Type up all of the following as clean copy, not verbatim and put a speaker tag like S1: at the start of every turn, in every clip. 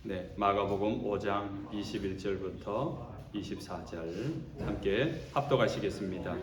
S1: 네, 마가복음 5장 21절부터 24절 함께 합독하시겠습니다.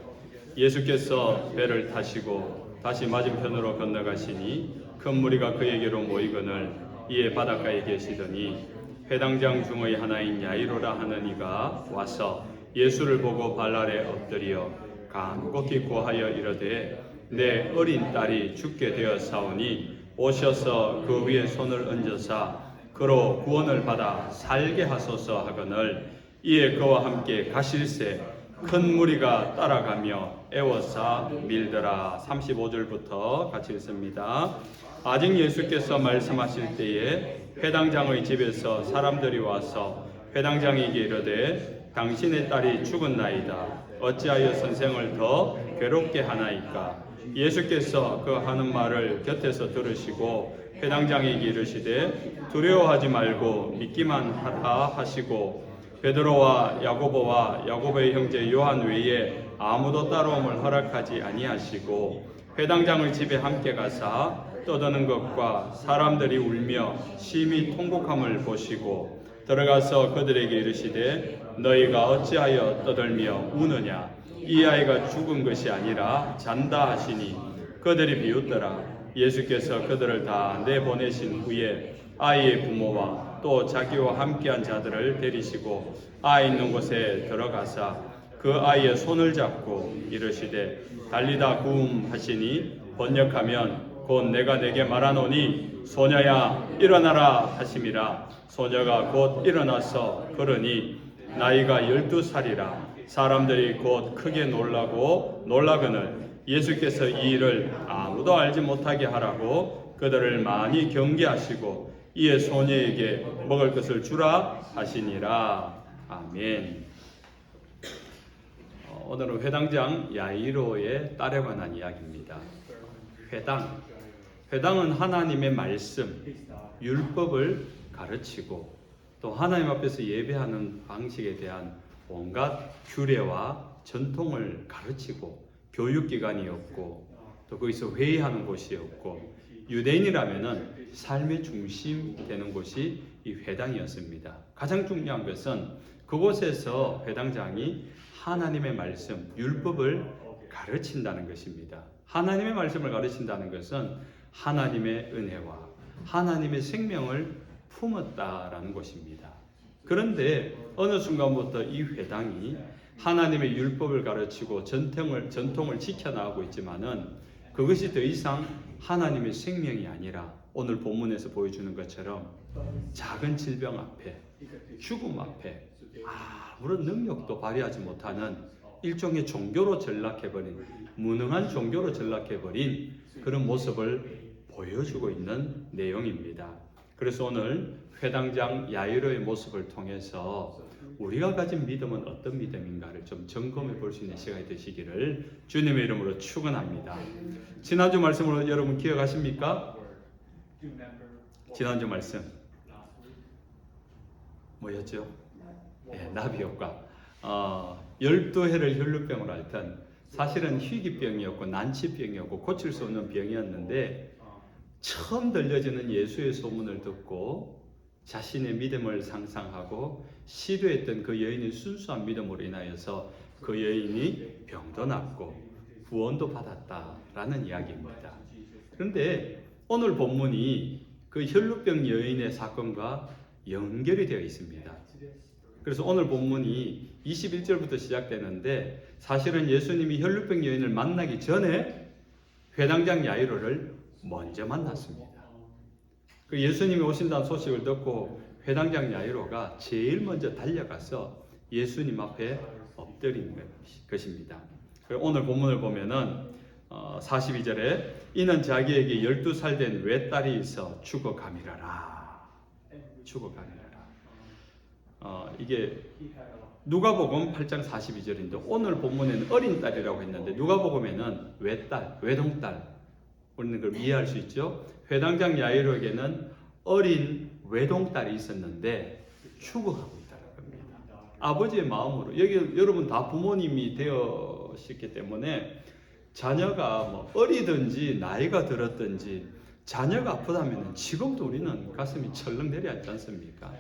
S1: 예수께서 배를 타시고 다시 맞은편으로 건너가시니 큰 무리가 그에게로 모이거늘 이에 바닷가에 계시더니 회당장 중의 하나인 야이로라 하는 이가 와서 예수를 보고 발 아래 엎드려 간곡히 고하여 이르되 내 어린 딸이 죽게 되었사오니 오셔서 그 위에 손을 얹으사 그로 구원을 받아 살게 하소서 하거늘 이에 그와 함께 가실새 큰 무리가 따라가며 애워싸 밀더라. 35절부터 같이 읽습니다. 아직 예수께서 말씀하실 때에 회당장의 집에서 사람들이 와서 회당장에게 이르되 당신의 딸이 죽었나이다. 어찌하여 선생을 더 괴롭게 하나이까? 예수께서 그 하는 말을 곁에서 들으시고 회당장에게 이르시되 두려워하지 말고 믿기만 하라 하시고 베드로와 야고보와 야고보의 형제 요한 외에 아무도 따라옴을 허락하지 아니하시고 회당장의 집에 함께 가사 떠드는 것과 사람들이 울며 심히 통곡함을 보시고 들어가서 그들에게 이르시되 너희가 어찌하여 떠들며 우느냐? 이 아이가 죽은 것이 아니라 잔다 하시니 그들이 비웃더라. 예수께서 그들을 다 내보내신 후에 아이의 부모와 또 자기와 함께한 자들을 데리시고 아이 있는 곳에 들어가사 그 아이의 손을 잡고 이르시되 달리다 구움 하시니 번역하면 곧 내가 내게 말하노니 소녀야 일어나라 하심이라. 소녀가 곧 일어나서 걸으니 나이가 12살이라. 사람들이 곧 크게 놀라거늘 예수께서 이 일을 아무도 알지 못하게 하라고 그들을 많이 경계하시고 이에 소녀에게 먹을 것을 주라 하시니라. 아멘. 오늘은 회당장 야이로의 딸에 관한 이야기입니다. 회당은 하나님의 말씀, 율법을 가르치고 또 하나님 앞에서 예배하는 방식에 대한 온갖 규례와 전통을 가르치고 교육기관이었고 또 거기서 회의하는 곳이었고 유대인이라면은 삶의 중심 되는 곳이 이 회당이었습니다. 가장 중요한 것은 그곳에서 회당장이 하나님의 말씀, 율법을 가르친다는 것입니다. 하나님의 말씀을 가르친다는 것은 하나님의 은혜와 하나님의 생명을 품었다라는 것입니다. 그런데 어느 순간부터 이 회당이 하나님의 율법을 가르치고 전통을 지켜나가고 있지만은 그것이 더 이상 하나님의 생명이 아니라 오늘 본문에서 보여주는 것처럼 작은 질병 앞에 죽음 앞에 아무런 능력도 발휘하지 못하는 일종의 종교로 전락해버린 무능한 종교로 전락해버린 그런 모습을 보여주고 있는 내용입니다. 그래서 오늘 회당장 야이로의 모습을 통해서 우리가 가진 믿음은 어떤 믿음인가를 좀 점검해 볼 수 있는 시간이 되시기를 주님의 이름으로 축원합니다. 지난주 말씀으로 여러분 기억하십니까? 지난주 말씀 뭐였죠? 네, 나비효과. 12해를 혈루병으로 앓던 사실은 희귀병이었고 난치병이었고 고칠 수 없는 병이었는데 처음 들려지는 예수의 소문을 듣고 자신의 믿음을 상상하고 시도했던 그 여인의 순수한 믿음으로 인하여서 그 여인이 병도 낫고 구원도 받았다라는 이야기입니다. 그런데 오늘 본문이 그 혈루병 여인의 사건과 연결이 되어 있습니다. 그래서 오늘 본문이 21절부터 시작되는데 사실은 예수님이 혈루병 여인을 만나기 전에 회당장 야이로를 먼저 만났습니다. 그 예수님이 오신다는 소식을 듣고 회당장 야이로가 제일 먼저 달려가서 예수님 앞에 엎드린 것입니다. 오늘 본문을 보면은 42절에 이는 자기에게 12살 된 외딸이 있어 죽어가미라라. 이게 누가복음 8장 42절인데 오늘 본문에는 어린 딸이라고 했는데 누가복음에는 외딸, 외동딸 우리는 그걸 이해할 수 있죠. 회당장 야이로에게는 어린 외동딸이 있었는데 죽어가고 있다는 겁니다. 아버지의 마음으로 여기 여러분 다 부모님이 되었기 때문에 자녀가 뭐 어리든지 나이가 들었든지 자녀가 아프다면 지금도 우리는 가슴이 철렁 내려앉지 않습니까?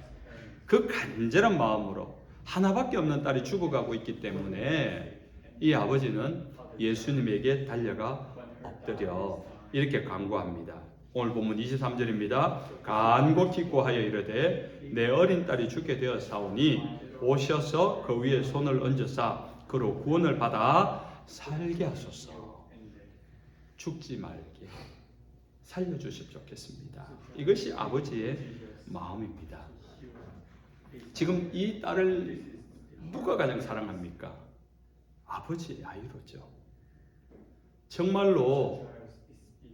S1: 그 간절한 마음으로 하나밖에 없는 딸이 죽어가고 있기 때문에 이 아버지는 예수님에게 달려가 엎드려 이렇게 간구합니다. 오늘 본문 23절입니다. 간곡히 구하여 이르되 내 어린 딸이 죽게 되었사오니 오셔서 그 위에 손을 얹으사 그로 구원을 받아 살게 하소서. 죽지 말게 살려주시면 좋겠습니다. 이것이 아버지의 마음입니다. 지금 이 딸을 누가 가장 사랑합니까? 아버지 아이로죠. 정말로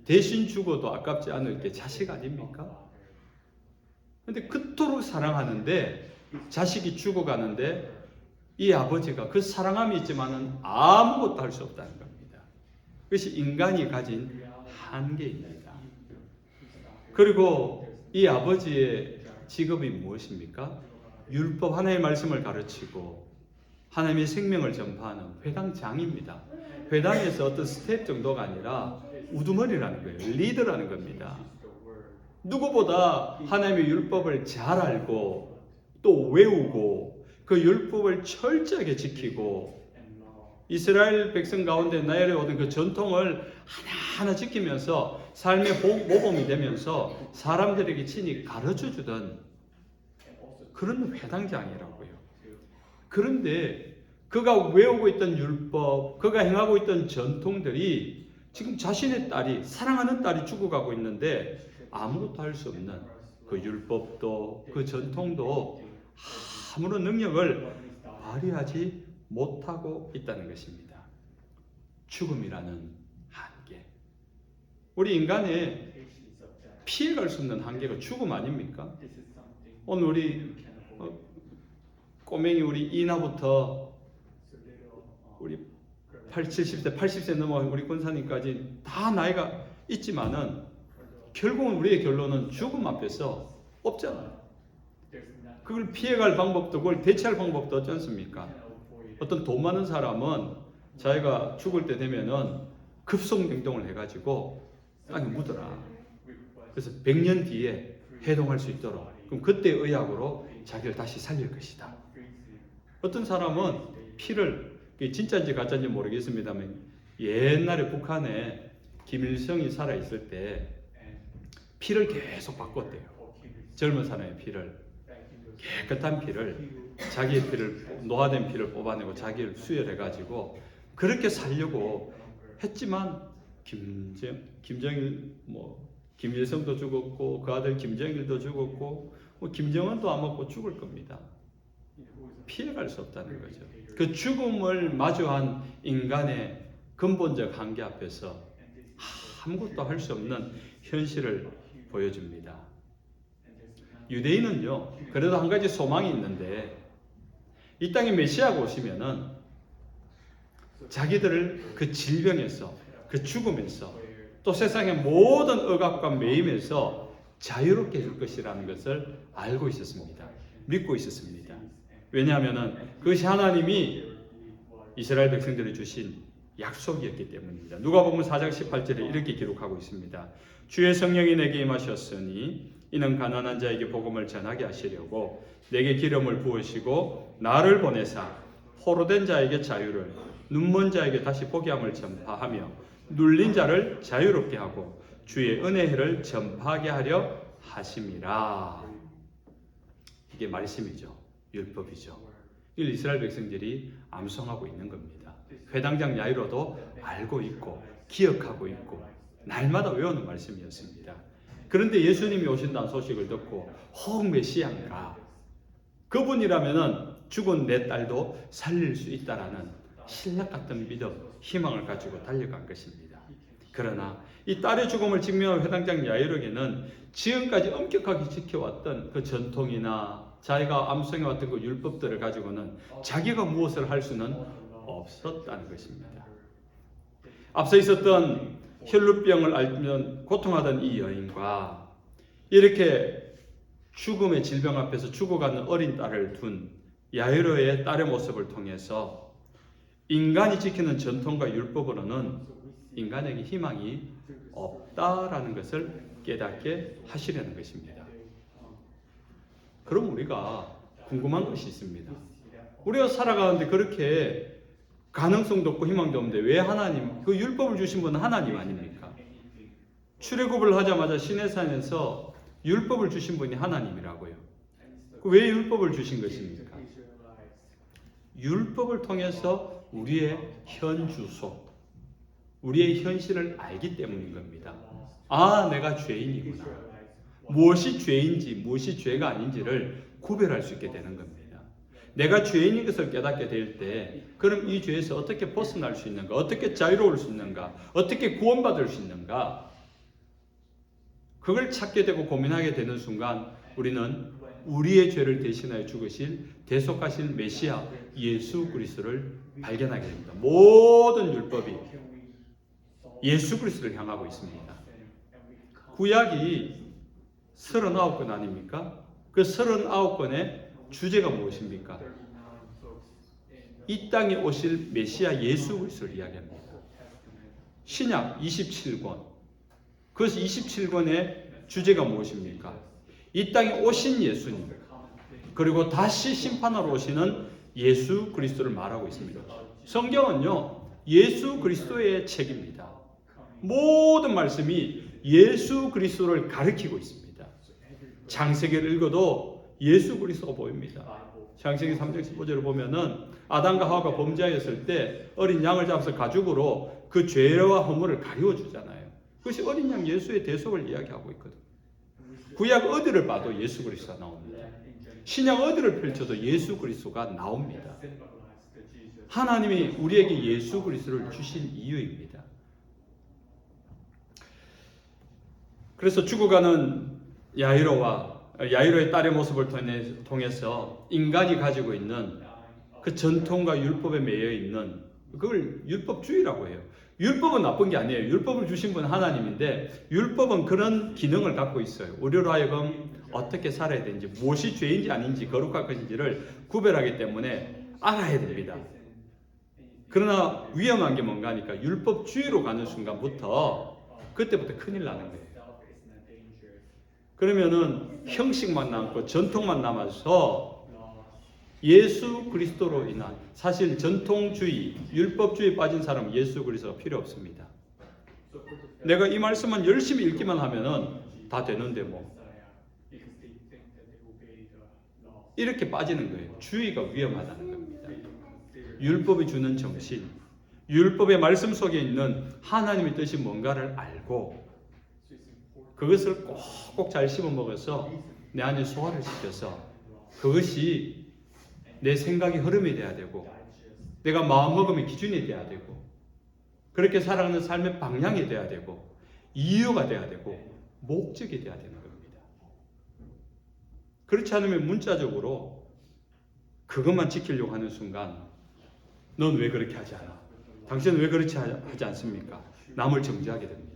S1: 대신 죽어도 아깝지 않을 게 자식 아닙니까? 근데 그토록 사랑하는데 자식이 죽어가는데 이 아버지가 그 사랑함이 있지만은 아무것도 할 수 없다는 겁니다. 그것이 인간이 가진 한계입니다. 그리고 이 아버지의 직업이 무엇입니까? 율법 하나의 말씀을 가르치고 하나님의 생명을 전파하는 회당장입니다. 회당에서 어떤 스텝 정도가 아니라 우두머리라는 거예요. 리더라는 겁니다. 누구보다 하나님의 율법을 잘 알고 또 외우고 그 율법을 철저하게 지키고 이스라엘 백성 가운데 나열해 오던 그 전통을 하나하나 지키면서 삶의 모범이 되면서 사람들에게 친히 가르쳐주던 그런 회당장이라고요. 그런데 그가 외우고 있던 율법, 그가 행하고 있던 전통들이 지금 자신의 딸이, 사랑하는 딸이 죽어가고 있는데 아무것도 할 수 없는 그 율법도 그 전통도 아무런 능력을 발휘하지 못하고 있다는 것입니다. 죽음이라는 한계. 우리 인간의 피해갈 수 없는 한계가 죽음 아닙니까? 오늘 우리 꼬맹이 우리 이나부터 우리 70세, 80세 넘어간 우리 권사님까지 다 나이가 있지만은 결국은 우리의 결론은 죽음 앞에서 없잖아요. 그걸 피해갈 방법도 그걸 대체할 방법도 없지 않습니까? 어떤 돈 많은 사람은 자기가 죽을 때 되면은 급속냉동을 해가지고 땅에 묻어라. 그래서 100년 뒤에 해동할 수 있도록 그럼 그때 의학으로 자기를 다시 살릴 것이다. 어떤 사람은 피를 진짜인지 가짜인지 모르겠습니다만 옛날에 북한에 김일성이 살아있을 때 피를 계속 바꿨대요. 젊은 사람의 피를 깨끗한 피를 자기의 피를 노화된 피를 뽑아내고 자기를 수혈해가지고 그렇게 살려고 했지만 김정일 김일성도 죽었고 그 아들 김정일도 죽었고 김정은도 아마 곧 죽을 겁니다. 피해갈 수 없다는 거죠. 그 죽음을 마주한 인간의 근본적 한계 앞에서 아무것도 할 수 없는 현실을 보여줍니다. 유대인은요, 그래도 한 가지 소망이 있는데 이 땅에 메시아가 오시면은 자기들을 그 질병에서, 그 죽음에서, 또 세상의 모든 억압과 매임에서 자유롭게 해줄 것이라는 것을 알고 있었습니다. 믿고 있었습니다. 왜냐하면 그것이 하나님이 이스라엘 백성들이 주신 약속이었기 때문입니다. 누가복음 4장 18절에 이렇게 기록하고 있습니다. 주의 성령이 내게 임하셨으니 이는 가난한 자에게 복음을 전하게 하시려고 내게 기름을 부으시고 나를 보내사 포로된 자에게 자유를 눈먼 자에게 다시 보게 함을 전파하며 눌린 자를 자유롭게 하고 주의 은혜를 전파하게 하려 하심이라. 이게 말씀이죠. 율법이죠. 이걸 이스라엘 백성들이 암송하고 있는 겁니다. 회당장 야이로도 알고 있고 기억하고 있고 날마다 외우는 말씀이었습니다. 그런데 예수님이 오신다는 소식을 듣고 혹 메시아인가? 그분이라면은 죽은 내 딸도 살릴 수 있다라는 신락 같은 믿음, 희망을 가지고 달려간 것입니다. 그러나 이 딸의 죽음을 직면한 회당장 야이로에게는 지금까지 엄격하게 지켜왔던 그 전통이나 자기가 암송해왔던 그 율법들을 가지고는 자기가 무엇을 할 수는 없었다는 것입니다. 앞서 있었던 혈루병을 앓면 고통하던 이 여인과 이렇게 죽음의 질병 앞에서 죽어가는 어린 딸을 둔 야이로의 딸의 모습을 통해서 인간이 지키는 전통과 율법으로는 인간에게 희망이 없다라는 것을 깨닫게 하시려는 것입니다. 그럼 우리가 궁금한 것이 있습니다. 우리가 살아가는데 그렇게 가능성도 없고 희망도 없는데 왜 하나님, 그 율법을 주신 분은 하나님 아닙니까? 출애굽을 하자마자 시내산에서 율법을 주신 분이 하나님이라고요. 왜 율법을 주신 것입니까? 율법을 통해서 우리의 현주소, 우리의 현실을 알기 때문인 겁니다. 아, 내가 죄인이구나. 무엇이 죄인지 무엇이 죄가 아닌지를 구별할 수 있게 되는 겁니다. 내가 죄인인 것을 깨닫게 될 때 그럼 이 죄에서 어떻게 벗어날 수 있는가? 어떻게 자유로울 수 있는가? 어떻게 구원받을 수 있는가? 그걸 찾게 되고 고민하게 되는 순간 우리는 우리의 죄를 대신하여 죽으실 대속하신 메시아 예수 그리스도를 발견하게 됩니다. 모든 율법이 예수 그리스도를 향하고 있습니다. 구약이 39권 아닙니까? 그 39권의 주제가 무엇입니까? 이 땅에 오실 메시아 예수 그리스도를 이야기합니다. 신약 27권. 그래서 27권의 주제가 무엇입니까? 이 땅에 오신 예수님, 그리고 다시 심판하러 오시는 예수 그리스도를 말하고 있습니다. 성경은요, 예수 그리스도의 책입니다. 모든 말씀이 예수 그리스도를 가리키고 있습니다. 창세기를 읽어도 예수 그리스도가 보입니다. 창세기 3장 15절을 보면은 아담과 하와가 범죄하였을 때 어린 양을 잡아서 가죽으로 그 죄와 허물을 가리워 주잖아요. 그것이 어린 양 예수의 대속을 이야기하고 있거든요. 구약 어디를 봐도 예수 그리스도가 나옵니다. 신약 어디를 펼쳐도 예수 그리스도가 나옵니다. 하나님이 우리에게 예수 그리스도를 주신 이유입니다. 그래서 죽어가는 야이로의 딸의 모습을 통해서 인간이 가지고 있는 그 전통과 율법에 매여 있는 그걸 율법주의라고 해요. 율법은 나쁜 게 아니에요. 율법을 주신 분은 하나님인데 율법은 그런 기능을 갖고 있어요. 우리로 하여금 어떻게 살아야 되는지, 무엇이 죄인지 아닌지, 거룩할 것인지를 구별하기 때문에 알아야 됩니다. 그러나 위험한 게 뭔가 하니까 율법주의로 가는 순간부터 그때부터 큰일 나는 거예요. 그러면은 형식만 남고 전통만 남아서 예수 그리스도로 인한 사실 전통주의, 율법주의에 빠진 사람은 예수 그리스도가 필요 없습니다. 내가 이 말씀만 열심히 읽기만 하면은 다 되는데 뭐 이렇게 빠지는 거예요. 주의가 위험하다는 겁니다. 율법이 주는 정신, 율법의 말씀 속에 있는 하나님의 뜻이 뭔가를 알고 그것을 꼭꼭 잘 씹어 먹어서 내 안에 소화를 시켜서 그것이 내 생각의 흐름이 돼야 되고 내가 마음먹음의 기준이 돼야 되고 그렇게 살아가는 삶의 방향이 돼야 되고 이유가 돼야 되고 목적이 돼야 되는 겁니다. 그렇지 않으면 문자적으로 그것만 지키려고 하는 순간 넌 왜 그렇게 하지 않아? 당신은 왜 그렇지 하지 않습니까? 남을 정죄하게 됩니다.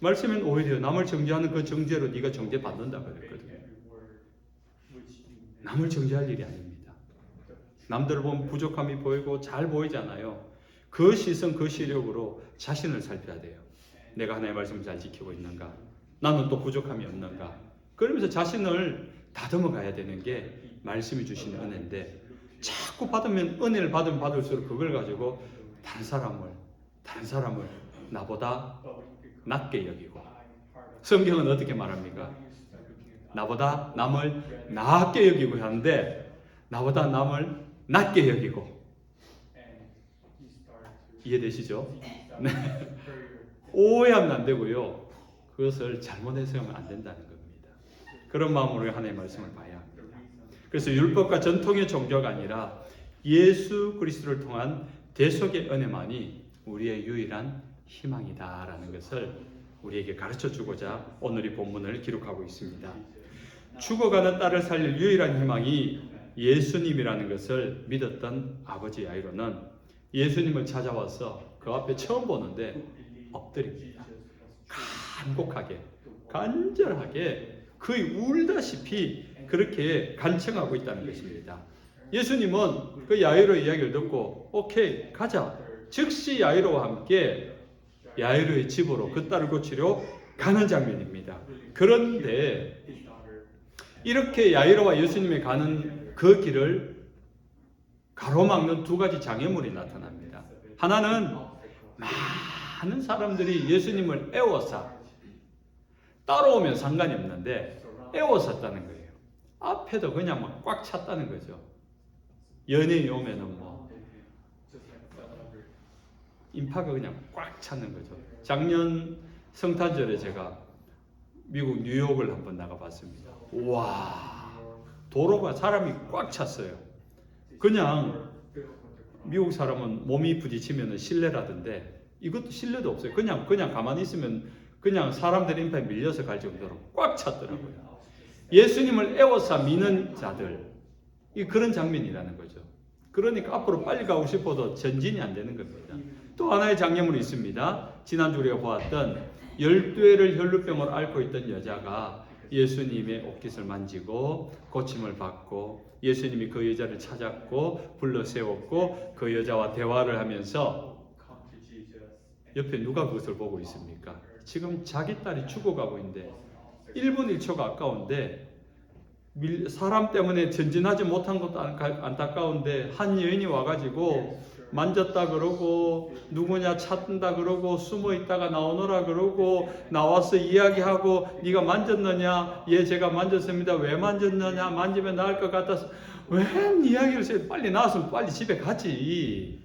S1: 말씀은 오히려 남을 정죄하는 그 정죄로 네가 정죄받는다고 그랬거든요. 남을 정죄할 일이 아닙니다. 남들을 보면 부족함이 보이고 잘 보이잖아요. 그 시선, 그 시력으로 자신을 살펴야 돼요. 내가 하나님의 말씀을 잘 지키고 있는가? 나는 또 부족함이 없는가? 그러면서 자신을 다듬어 가야 되는 게 말씀이 주신 은혜인데 자꾸 받으면 은혜를 받으면 받을수록 그걸 가지고 다른 사람을 나보다 낮게 여기고 성경은 어떻게 말합니까? 나보다 남을 낮게 여기고 하는데 나보다 남을 낮게 여기고 이해되시죠? 네. 오해하면 안 되고요. 그것을 잘못 해석하면 안 된다는 겁니다. 그런 마음으로 하나님의 말씀을 봐야 합니다. 그래서 율법과 전통의 종교가 아니라 예수 그리스도를 통한 대속의 은혜만이 우리의 유일한 희망이다라는 것을 우리에게 가르쳐주고자 오늘 이 본문을 기록하고 있습니다. 죽어가는 딸을 살릴 유일한 희망이 예수님이라는 것을 믿었던 아버지 야이로는 예수님을 찾아와서 그 앞에 처음 보는데 엎드립니다. 간곡하게, 간절하게 거의 울다시피 그렇게 간청하고 있다는 것입니다. 예수님은 그 야이로의 이야기를 듣고 오케이 가자. 즉시 야이로와 함께 야이로의 집으로 그 딸을 고치려 가는 장면입니다. 그런데 이렇게 야이로와 예수님이 가는 그 길을 가로막는 두 가지 장애물이 나타납니다. 하나는 많은 사람들이 예수님을 애워싸 따라오면 상관이 없는데 애워쌌다는 거예요. 앞에도 그냥 막 꽉 찼다는 거죠. 연예인이 오면은 뭐 인파가 그냥 꽉 차는 거죠. 작년 성탄절에 제가 미국 뉴욕을 한번 나가봤습니다. 와, 도로가 사람이 꽉 찼어요. 그냥 미국 사람은 몸이 부딪히면 실내라던데 이것도 실내도 없어요. 그냥 가만히 있으면 그냥 사람들 인파에 밀려서 갈 정도로 꽉 찼더라고요. 예수님을 애워싸 미는 자들, 이 그런 장면이라는 거죠. 그러니까 앞으로 빨리 가고 싶어도 전진이 안 되는 겁니다. 또 하나의 장면이 있습니다. 지난주 우리가 보았던 12회를 혈루병을 앓고 있던 여자가 예수님의 옷깃을 만지고 고침을 받고 예수님이 그 여자를 찾았고 불러 세웠고 그 여자와 대화를 하면서 옆에 누가 그것을 보고 있습니까? 지금 자기 딸이 죽어가고 있는데 1분 1초가 아까운데 사람 때문에 전진하지 못한 것도 안타까운데 한 여인이 와가지고 만졌다 그러고 누구냐 찾는다 그러고 숨어 있다가 나오너라 그러고 나와서 이야기하고 네가 만졌느냐? 예, 제가 만졌습니다. 왜 만졌느냐? 만지면 나을 것 같아서 왜 이야기를 해서 빨리 나왔으면 빨리 집에 가지.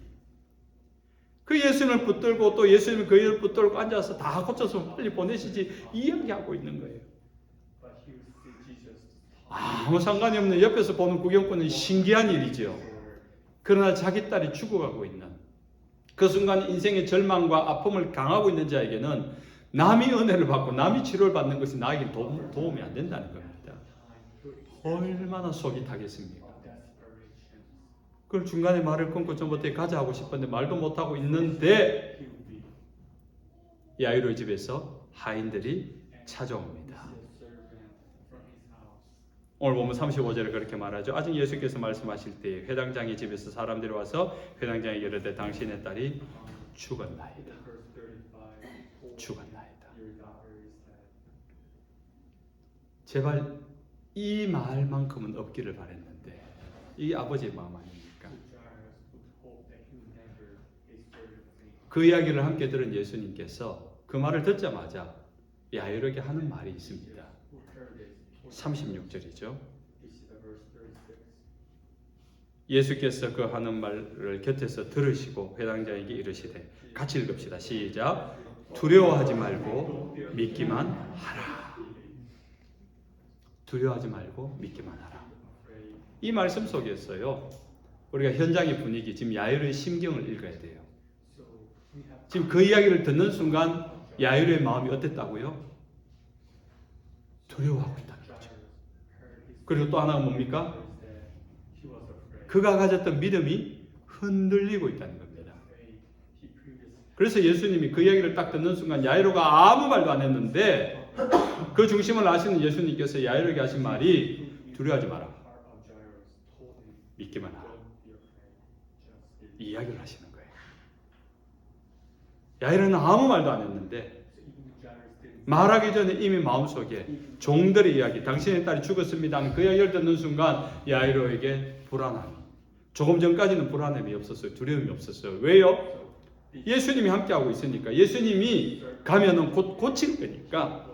S1: 그 예수님을 붙들고 또 예수님이 그 일을 붙들고 앉아서 다 고쳐서 빨리 보내시지 이야기하고 있는 거예요. 아무 상관이 없는 옆에서 보는 구경꾼은 신기한 일이죠. 그러나 자기 딸이 죽어가고 있는 그 순간 인생의 절망과 아픔을 당하고 있는 자에게는 남이 은혜를 받고 남이 치료를 받는 것이 나에게 도움이 안 된다는 겁니다. 얼마나 속이 타겠습니까? 그걸 중간에 말을 끊고 전부터 가자 하고 싶었는데 말도 못하고 있는데 야이로의 집에서 하인들이 찾아옵니다. 오늘 보면 35절에 그렇게 말하죠. 아직 예수께서 말씀하실 때 회당장의 집에서 사람들이 와서 회당장에게 이르되 당신의 딸이 죽었나이다. 죽었나이다. 제발 이 말만큼은 없기를 바랬는데 이게 아버지의 마음 아닙니까? 그 이야기를 함께 들은 예수님께서 그 말을 듣자마자 야이로에게 하는 말이 있습니다. 36절이죠. 예수께서 그 하는 말을 곁에서 들으시고 회당장에게 이르시되 같이 읽읍시다. 시작. 두려워하지 말고 믿기만 하라. 두려워하지 말고 믿기만 하라. 이 말씀 속에서요. 우리가 현장의 분위기, 지금 야이로의 심경을 읽어야 돼요. 지금 그 이야기를 듣는 순간 야이로의 마음이 어땠다고요? 두려워하고 있다. 그리고 또 하나가 뭡니까? 그가 가졌던 믿음이 흔들리고 있다는 겁니다. 그래서 예수님이 그 이야기를 딱 듣는 순간 야이로가 아무 말도 안 했는데 그 중심을 아시는 예수님께서 야이로에게 하신 말이 두려워하지 마라. 믿기만 하라. 이 이야기를 하시는 거예요. 야이로는 아무 말도 안 했는데 말하기 전에 이미 마음속에 종들의 이야기, 당신의 딸이 죽었습니다 하는 그 이야기를 듣는 순간 야이로에게 불안함이, 조금 전까지는 불안함이 없었어요. 두려움이 없었어요. 왜요? 예수님이 함께하고 있으니까. 예수님이 가면은 곧 고칠 거니까.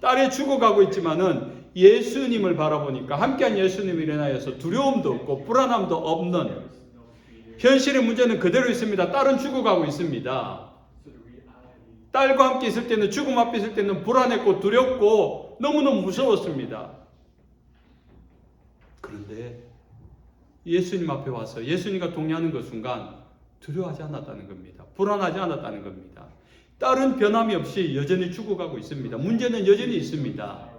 S1: 딸이 죽어가고 있지만은 예수님을 바라보니까 함께한 예수님을 인하여서 두려움도 없고 불안함도 없는 현실의 문제는 그대로 있습니다. 딸은 죽어가고 있습니다. 딸과 함께 있을 때는 죽음 앞에 있을 때는 불안했고 두렵고 너무너무 무서웠습니다. 그런데 예수님 앞에 와서 예수님과 동의하는 그 순간 두려워하지 않았다는 겁니다. 불안하지 않았다는 겁니다. 딸은 변함이 없이 여전히 죽어가고 있습니다. 문제는 여전히 있습니다.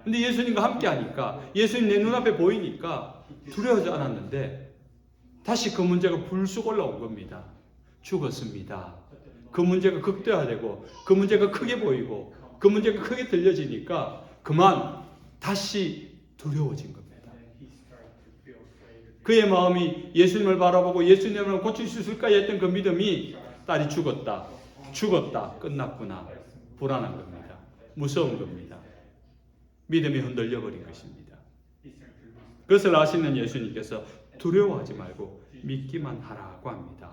S1: 근데 예수님과 함께 하니까 예수님 내 눈앞에 보이니까 두려워하지 않았는데 다시 그 문제가 불쑥 올라온 겁니다. 죽었습니다. 그 문제가 극대화되고 그 문제가 크게 보이고 그 문제가 크게 들려지니까 그만 다시 두려워진 겁니다. 그의 마음이 예수님을 바라보고 예수님을 고칠 수 있을까 했던 그 믿음이 딸이 죽었다. 죽었다, 끝났구나. 불안한 겁니다. 무서운 겁니다. 믿음이 흔들려 버린 것입니다. 그것을 아시는 예수님께서 두려워하지 말고 믿기만 하라고 합니다.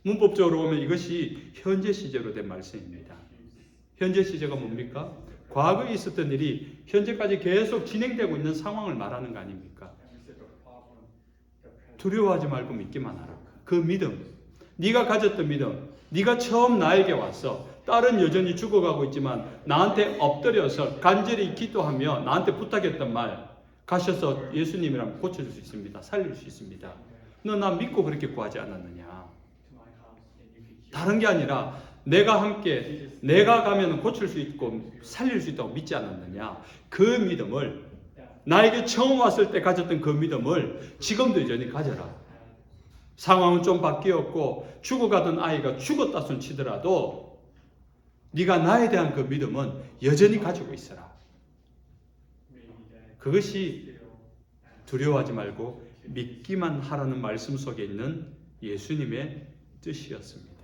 S1: 문법적으로 보면 이것이 현재 시제로 된 말씀입니다. 현재 시제가 뭡니까? 과거에 있었던 일이 현재까지 계속 진행되고 있는 상황을 말하는 거 아닙니까? 두려워하지 말고 믿기만 하라. 그 믿음, 네가 가졌던 믿음, 네가 처음 나에게 와서 딸은 여전히 죽어가고 있지만 나한테 엎드려서 간절히 기도하며 나한테 부탁했던 말, 가셔서 예수님이라면 고쳐줄 수 있습니다. 살릴 수 있습니다. 너 나 믿고 그렇게 구하지 않았느냐? 다른 게 아니라 내가 함께, 내가 가면 고칠 수 있고 살릴 수 있다고 믿지 않았느냐? 그 믿음을, 나에게 처음 왔을 때 가졌던 그 믿음을 지금도 여전히 가져라. 상황은 좀 바뀌었고 죽어가던 아이가 죽었다 손 치더라도 네가 나에 대한 그 믿음은 여전히 가지고 있어라. 그것이 두려워하지 말고 믿기만 하라는 말씀 속에 있는 예수님의 뜻이었습니다.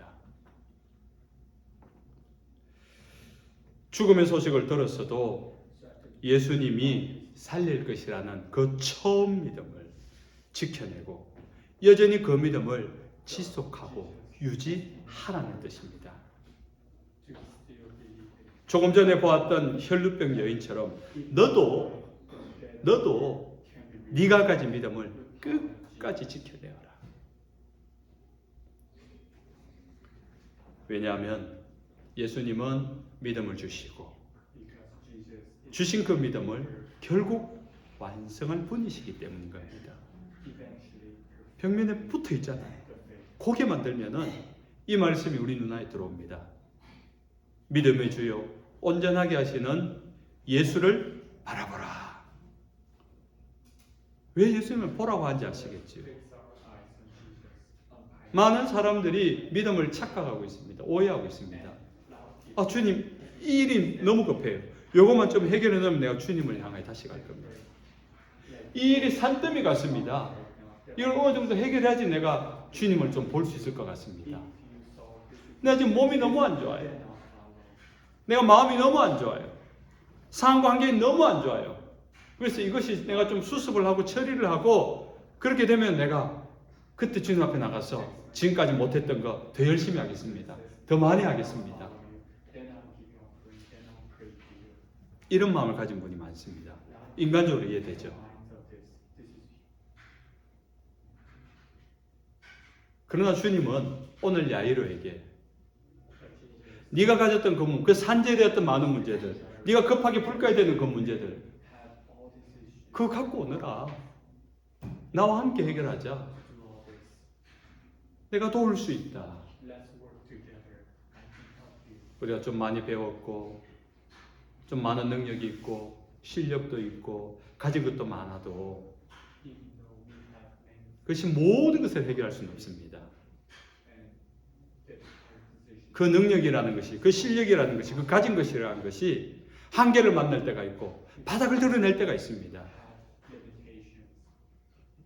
S1: 죽음의 소식을 들었어도 예수님이 살릴 것이라는 그 처음 믿음을 지켜내고 여전히 그 믿음을 지속하고 유지하라는 뜻입니다. 조금 전에 보았던 혈루병 여인처럼 너도 네가 가진 믿음을 끝까지 지켜내어라. 왜냐하면 예수님은 믿음을 주시고 주신 그 믿음을 결국 완성할 분이시기 때문인 겁니다. 벽면에 붙어 있잖아요. 고개만 들면은 이 말씀이 우리 눈에 들어옵니다. 믿음의 주요 온전하게 하시는 예수를 바라보라. 왜 예수님을 보라고 하는지 아시겠죠? 많은 사람들이 믿음을 착각하고 있습니다. 오해하고 있습니다. 아, 주님, 이 일이 너무 급해요. 요것만 좀 해결해 놓으면 내가 주님을 향해 다시 갈 겁니다. 이 일이 산더미 같습니다. 이걸 어느 정도 해결해야지 내가 주님을 좀 볼 수 있을 것 같습니다. 내가 지금 몸이 너무 안 좋아요. 내가 마음이 너무 안 좋아요. 상관관계가 너무 안 좋아요. 그래서 이것이 내가 좀 수습을 하고 처리를 하고 그렇게 되면 내가 그때 주님 앞에 나가서 지금까지 못했던 거 더 열심히 하겠습니다. 더 많이 하겠습니다. 이런 마음을 가진 분이 많습니다. 인간적으로 이해되죠. 그러나 주님은 오늘 야이로에게 네가 가졌던 그 문제, 그 산재되었던 많은 문제들, 네가 급하게 불가야 되는 그 문제들, 그거 갖고 오너라. 나와 함께 해결하자. 내가 도울 수 있다. 우리가 좀 많이 배웠고 좀 많은 능력이 있고 실력도 있고 가진 것도 많아도 그것이 모든 것을 해결할 수는 없습니다. 그 능력이라는 것이, 그 실력이라는 것이, 그 가진 것이라는 것이 한계를 만날 때가 있고 바닥을 드러낼 때가 있습니다.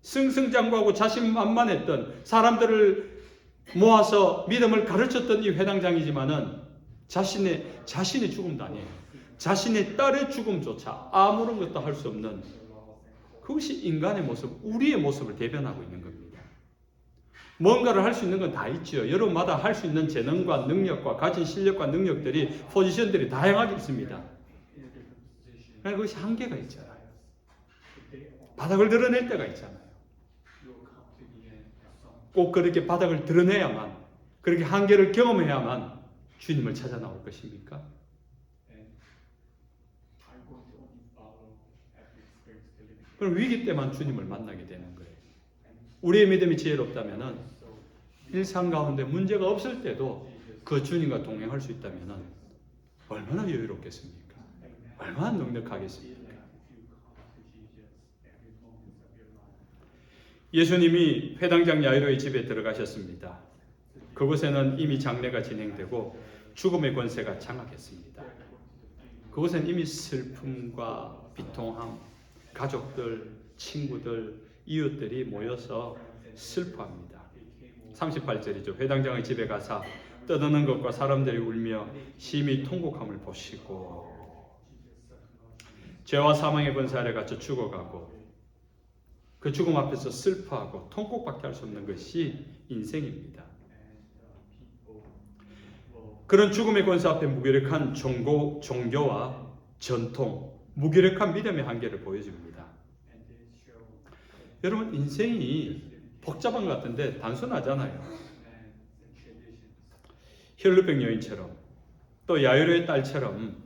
S1: 승승장구하고 자신만만했던 사람들을 모아서 믿음을 가르쳤던 이 회당장이지만은 자신의 죽음도 아니에요. 자신의 딸의 죽음조차 아무런 것도 할 수 없는 그것이 인간의 모습, 우리의 모습을 대변하고 있는 겁니다. 뭔가를 할 수 있는 건 다 있죠. 여러분마다 할 수 있는 재능과 능력과 가진 실력과 능력들이, 포지션들이 다양하게 있습니다. 그러나 그것이 한계가 있잖아요. 바닥을 드러낼 때가 있잖아요. 꼭 그렇게 바닥을 드러내야만, 그렇게 한계를 경험해야만 주님을 찾아 나올 것입니까? 그럼 위기 때만 주님을 만나게 되는 거예요. 우리의 믿음이 지혜롭다면 일상 가운데 문제가 없을 때도 그 주님과 동행할 수 있다면 얼마나 여유롭겠습니까? 얼마나 넉넉하겠습니까? 예수님이 회당장 야이로의 집에 들어가셨습니다. 그곳에는 이미 장례가 진행되고 죽음의 권세가 장악했습니다. 그곳에는 이미 슬픔과 비통함, 가족들, 친구들, 이웃들이 모여서 슬퍼합니다. 38절이죠. 회당장의 집에 가사 떠드는 것과 사람들이 울며 심히 통곡함을 보시고 죄와 사망의 권세 아래 갇혀 죽어가고 그 죽음 앞에서 슬퍼하고 통곡밖에 할 수 없는 것이 인생입니다. 그런 죽음의 권세 앞에 무기력한 종교와 전통, 무기력한 믿음의 한계를 보여줍니다. 여러분, 인생이 복잡한 것 같은데 단순하잖아요. 혈루병 여인처럼 또 야이로의 딸처럼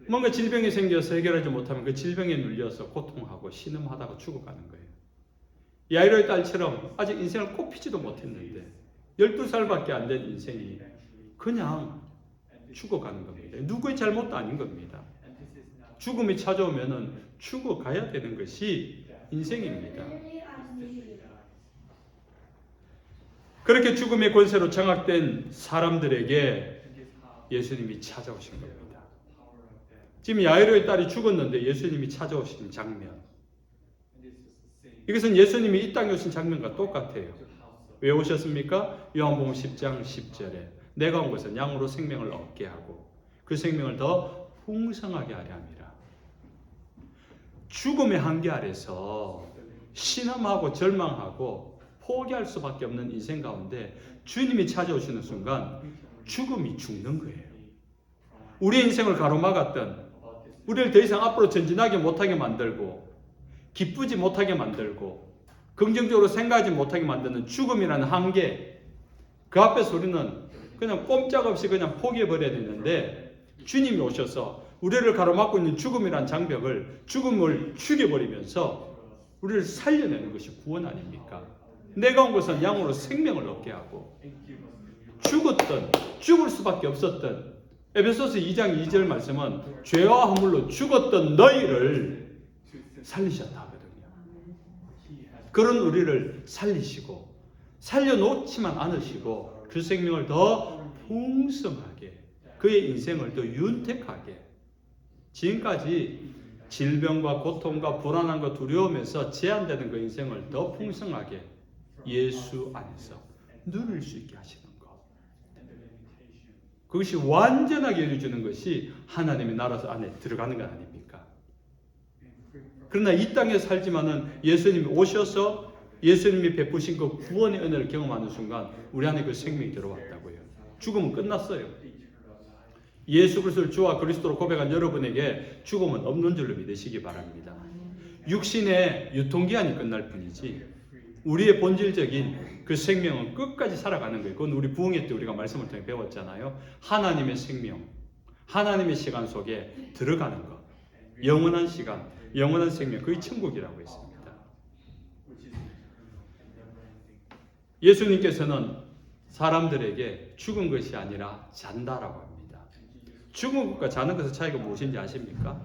S1: 뭔가 질병이 생겨서 해결하지 못하면 그 질병에 눌려서 고통하고 신음하다가 죽어가는 거예요. 야이로의 딸처럼 아직 인생을 꽃피지도 못했는데 12살밖에 안 된 인생이 그냥 죽어가는 겁니다. 누구의 잘못도 아닌 겁니다. 죽음이 찾아오면 죽어가야 되는 것이 인생입니다. 그렇게 죽음의 권세로 장악된 사람들에게 예수님이 찾아오신 겁니다. 지금 야이로의 딸이 죽었는데 예수님이 찾아오신 장면, 이것은 예수님이 이 땅에 오신 장면과 똑같아요. 왜 오셨습니까? 요한복음 10장 10절에 내가 온 것은 양으로 생명을 얻게 하고 그 생명을 더 풍성하게 하려 함이라. 죽음의 한계 아래서 신음하고 절망하고 포기할 수밖에 없는 인생 가운데 주님이 찾아오시는 순간 죽음이 죽는 거예요. 우리 인생을 가로막았던, 우리를 더 이상 앞으로 전진하게 못하게 만들고 기쁘지 못하게 만들고 긍정적으로 생각하지 못하게 만드는 죽음이라는 한계, 그 앞에서 우리는 그냥 꼼짝없이 그냥 포기해버려야 되는데 주님이 오셔서 우리를 가로막고 있는 죽음이라는 장벽을, 죽음을 죽여버리면서 우리를 살려내는 것이 구원 아닙니까? 내가 온 것은 양으로 생명을 얻게 하고 죽을 수밖에 없었던 에베소서 2장 2절 말씀은 죄와 허물로 죽었던 너희를 살리셨다 하거든요. 그런 우리를 살리시고 살려놓지만 않으시고 그 생명을 더 풍성하게, 그의 인생을 더 윤택하게, 지금까지 질병과 고통과 불안함과 두려움에서 제한되는 그 인생을 더 풍성하게 예수 안에서 누릴 수 있게 하시는 것, 그것이 완전하게 이루어지는 것이 하나님의 나라 안에 들어가는 것 아닙니까? 그러나 이 땅에 살지만은 예수님이 오셔서 예수님이 베푸신 그 구원의 은혜를 경험하는 순간 우리 안에 그 생명이 들어왔다고요. 죽음은 끝났어요. 예수 그리스도를 주와 그리스도로 고백한 여러분에게 죽음은 없는 줄로 믿으시기 바랍니다. 육신의 유통기한이 끝날 뿐이지 우리의 본질적인 그 생명은 끝까지 살아가는 거예요. 그건 우리 부흥회 때 우리가 말씀을 통해 배웠잖아요. 하나님의 생명, 하나님의 시간 속에 들어가는 것, 영원한 시간, 영원한 생명, 그게 천국이라고 했습니다. 예수님께서는 사람들에게 죽은 것이 아니라 잔다라고 합니다. 죽은 것과 자는 것의 차이가 무엇인지 아십니까?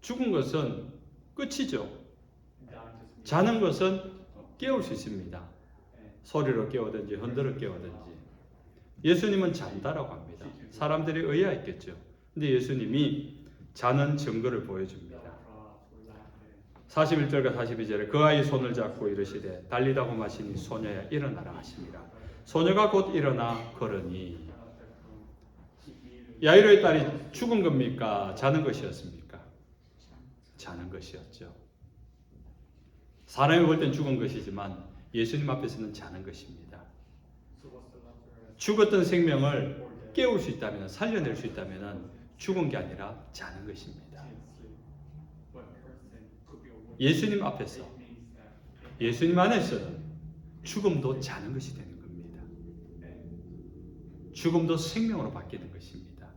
S1: 죽은 것은 끝이죠. 자는 것은 깨울 수 있습니다. 소리로 깨우든지 흔들어 깨우든지. 예수님은 잔다라고 합니다. 사람들이 의아했겠죠. 근데 예수님이 자는 증거를 보여줍니다. 41절과 42절에 그 아이 손을 잡고 이르시되 달리다고 마시니 소녀야 일어나라 하시니라. 소녀가 곧 일어나 걸으니. 야이로의 딸이 죽은 겁니까? 자는 것이었습니까? 자는 것이었죠. 사람이 볼 땐 죽은 것이지만 예수님 앞에서는 자는 것입니다. 죽었던 생명을 깨울 수 있다면, 살려낼 수 있다면 죽은 게 아니라 자는 것입니다. 예수님 앞에서, 예수님 안에서는 죽음도 자는 것이 되는 겁니다. 죽음도 생명으로 바뀌는 것입니다.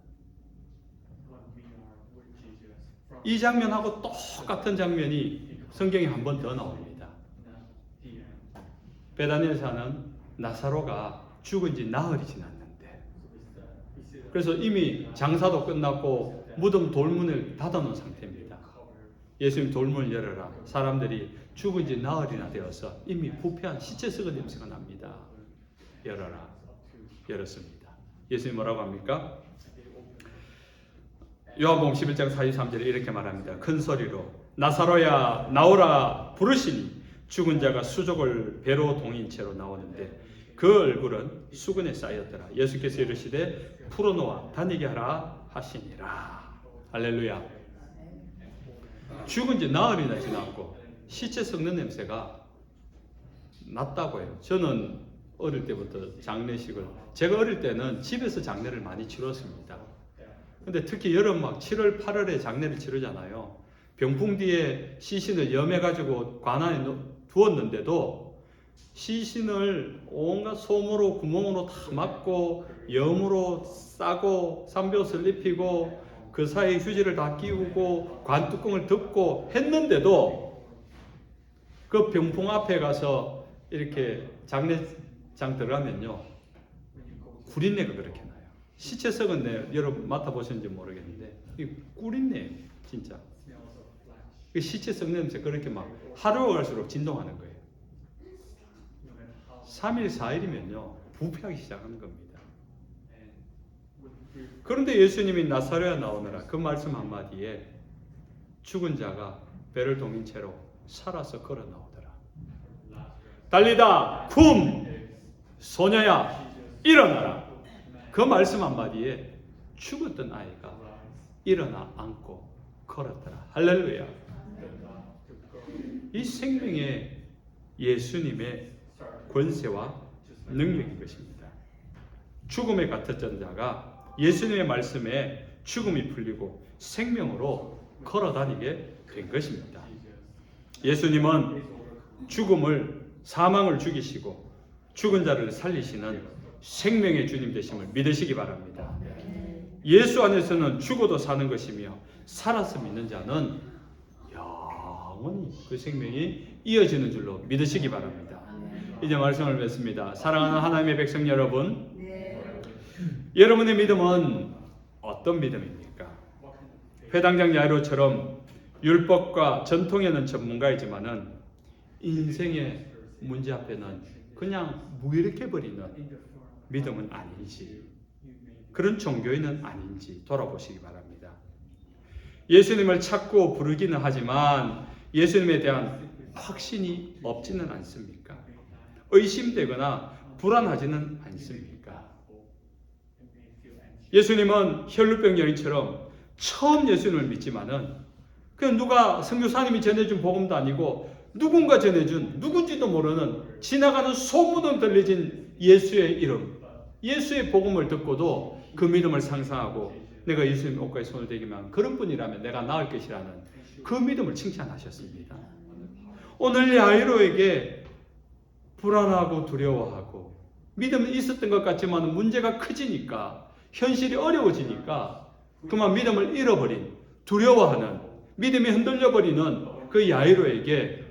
S1: 이 장면하고 똑같은 장면이 성경에 한 번 더 나옵니다. 베다니에 사는 나사로가 죽은 지 나흘이 지났는데, 그래서 이미 장사도 끝났고 무덤 돌문을 닫아놓은 상태입니다. 예수님 돌문을 열어라. 사람들이 죽은 지 나흘이나 되어서 이미 부패한 시체 썩은 냄새가 납니다. 열어라. 열었습니다. 예수님 뭐라고 합니까? 요한복음 11장 43절에 이렇게 말합니다. 큰 소리로 나사로야 나오라 부르시니 죽은 자가 수족을 배로 동인 채로 나오는데 그 얼굴은 수건에 쌓였더라. 예수께서 이르시되 풀어놓아 다니게 하라 하시니라. 할렐루야. 죽은 지 나흘이나 지났고 시체 썩는 냄새가 났다고 해요. 저는 어릴 때부터 장례식을, 제가 어릴 때는 집에서 장례를 많이 치렀습니다. 근데 특히 여름 막 7월 8월에 장례를 치르잖아요. 병풍 뒤에 시신을 염해가지고 관 안에 두었는데도 시신을 온갖 솜으로 구멍으로 다 막고 염으로 싸고 삼둣옷을 입히고 그 사이에 휴지를 다 끼우고 관 뚜껑을 덮고 했는데도 그 병풍 앞에 가서 이렇게 장례장 들어가면요 구린내가 그렇게 나요. 시체 썩은 내 여러분 맡아보셨는지 모르겠는데 이 꿀인내 진짜. 그 시체 썩는 냄새 그렇게 막 하루가 갈수록 진동하는 거예요. 3일 4일이면요 부패하기 시작하는 겁니다. 그런데 예수님이 나사로에 나오느라 그 말씀 한마디에 죽은 자가 배를 동인 채로 살아서 걸어 나오더라. 달리다 쿰 소녀야 일어나라. 그 말씀 한마디에 죽었던 아이가 일어나 앉고 걸었더라. 할렐루야. 이 생명의 예수님의 권세와 능력인 것입니다. 죽음에 갇혔던 자가 예수님의 말씀에 죽음이 풀리고 생명으로 걸어다니게 된 것입니다. 예수님은 죽음을, 사망을 죽이시고 죽은 자를 살리시는 생명의 주님 되심을 믿으시기 바랍니다. 예수 안에서는 죽어도 사는 것이며 살아서 믿는 자는 영원히 그 생명이 이어지는 줄로 믿으시기 바랍니다. 이제 말씀을 맺습니다. 사랑하는 하나님의 백성 여러분, 여러분의 믿음은 어떤 믿음입니까? 회당장 야이로처럼 율법과 전통에는 전문가이지만은 인생의 문제 앞에는 그냥 무일으켜버리는 믿음은 아닌지, 그런 종교인은 아닌지 돌아보시기 바랍니다. 예수님을 찾고 부르기는 하지만 예수님에 대한 확신이 없지는 않습니까? 의심되거나 불안하지는 않습니까? 예수님은 혈루병 여인처럼 처음 예수님을 믿지만은 그냥 누가 선교사님이 전해준 복음도 아니고 누군가 전해준 누군지도 모르는 지나가는 소문은 들려진 예수의 이름, 예수의 복음을 듣고도 그 믿음을 상상하고 내가 예수님 옷가에 손을 대기만 그런 분이라면 내가 나을 것이라는 그 믿음을 칭찬하셨습니다. 오늘 야이로에게 불안하고 두려워하고 믿음은 있었던 것 같지만 문제가 커지니까 현실이 어려워지니까 그만 믿음을 잃어버린, 두려워하는, 믿음이 흔들려버리는 그 야이로에게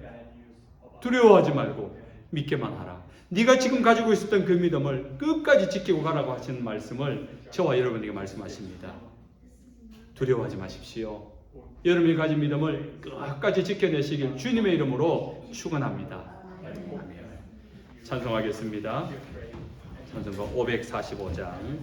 S1: 두려워하지 말고 믿게만 하라. 네가 지금 가지고 있었던 그 믿음을 끝까지 지키고 가라고 하시는 말씀을 저와 여러분에게 말씀하십니다. 두려워하지 마십시오. 여러분이 가진 믿음을 끝까지 지켜내시길 주님의 이름으로 축원합니다. 아멘. 찬송하겠습니다. 찬송가 545장